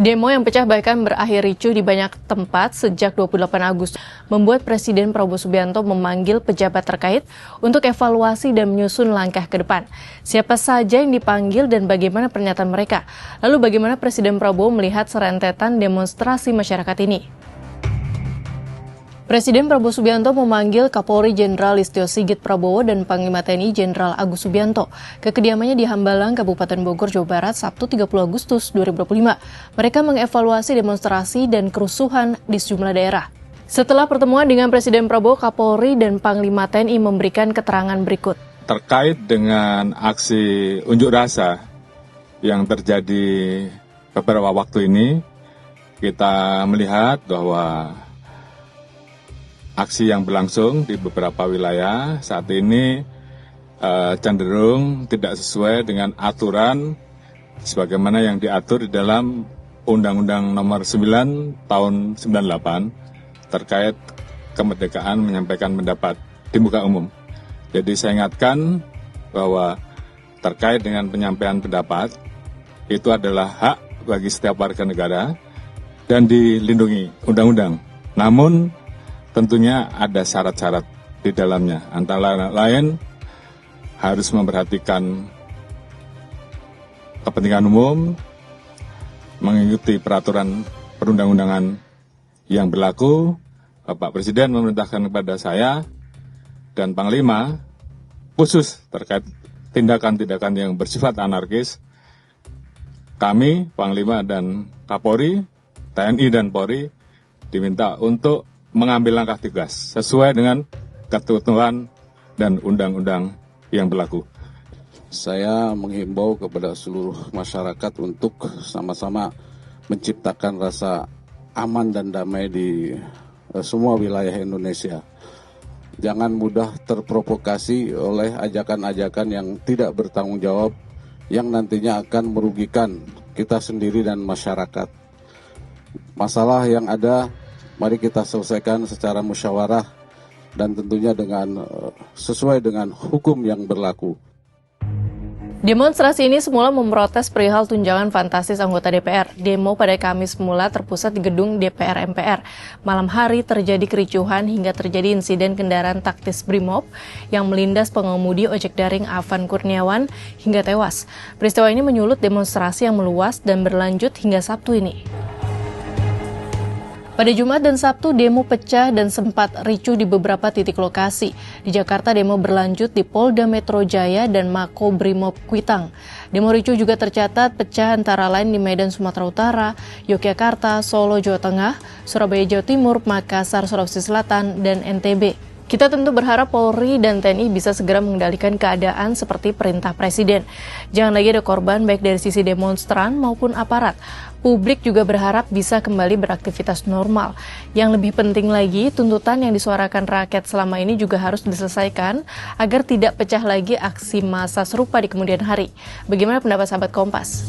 Demo yang pecah bahkan berakhir ricuh di banyak tempat sejak 28 Agustus membuat Presiden Prabowo Subianto memanggil pejabat terkait untuk evaluasi dan menyusun langkah ke depan. Siapa saja yang dipanggil dan bagaimana pernyataan mereka? Lalu bagaimana Presiden Prabowo melihat serentetan demonstrasi masyarakat ini? Presiden Prabowo Subianto memanggil Kapolri Jenderal Listio Sigit Prabowo dan Panglima TNI Jenderal Agus Subianto ke kediamannya di Hambalang, Kabupaten Bogor, Jawa Barat, Sabtu 30 Agustus 2025. Mereka mengevaluasi demonstrasi dan kerusuhan di sejumlah daerah. Setelah pertemuan dengan Presiden Prabowo, Kapolri dan Panglima TNI memberikan keterangan berikut. Terkait dengan aksi unjuk rasa yang terjadi beberapa waktu ini, kita melihat bahwa aksi yang berlangsung di beberapa wilayah saat ini cenderung tidak sesuai dengan aturan sebagaimana yang diatur di dalam Undang-Undang Nomor 9 Tahun 98 terkait kemerdekaan menyampaikan pendapat di muka umum. Jadi saya ingatkan bahwa terkait dengan penyampaian pendapat itu adalah hak bagi setiap warga negara dan dilindungi undang-undang. Namun tentunya ada syarat-syarat di dalamnya, antara lain harus memperhatikan kepentingan umum, mengikuti peraturan perundang-undangan yang berlaku. Bapak Presiden memerintahkan kepada saya dan Panglima khusus terkait tindakan-tindakan yang bersifat anarkis. Kami, Panglima dan Kapolri, TNI dan Polri diminta untuk mengambil langkah tegas sesuai dengan ketentuan dan undang-undang yang berlaku. Saya menghimbau kepada seluruh masyarakat untuk sama-sama menciptakan rasa aman dan damai di semua wilayah Indonesia. Jangan mudah terprovokasi oleh ajakan-ajakan yang tidak bertanggung jawab yang nantinya akan merugikan kita sendiri dan masyarakat. Masalah yang ada mari kita selesaikan secara musyawarah dan tentunya dengan sesuai dengan hukum yang berlaku. Demonstrasi ini semula memprotes perihal tunjangan fantastis anggota DPR. Demo pada Kamis semula terpusat di gedung DPR MPR. Malam hari terjadi kericuhan hingga terjadi insiden kendaraan taktis Brimob yang melindas pengemudi ojek daring Afan Kurniawan hingga tewas. Peristiwa ini menyulut demonstrasi yang meluas dan berlanjut hingga Sabtu ini. Pada Jumat dan Sabtu, demo pecah dan sempat ricuh di beberapa titik lokasi. Di Jakarta, demo berlanjut di Polda Metro Jaya dan Mako Brimob Kuitang. Demo ricuh juga tercatat pecah antara lain di Medan, Sumatera Utara, Yogyakarta, Solo, Jawa Tengah, Surabaya, Jawa Timur, Makassar, Sulawesi Selatan, dan NTB. Kita tentu berharap Polri dan TNI bisa segera mengendalikan keadaan seperti perintah Presiden. Jangan lagi ada korban baik dari sisi demonstran maupun aparat. Publik juga berharap bisa kembali beraktivitas normal. Yang lebih penting lagi, tuntutan yang disuarakan rakyat selama ini juga harus diselesaikan agar tidak pecah lagi aksi massa serupa di kemudian hari. Bagaimana pendapat sahabat Kompas?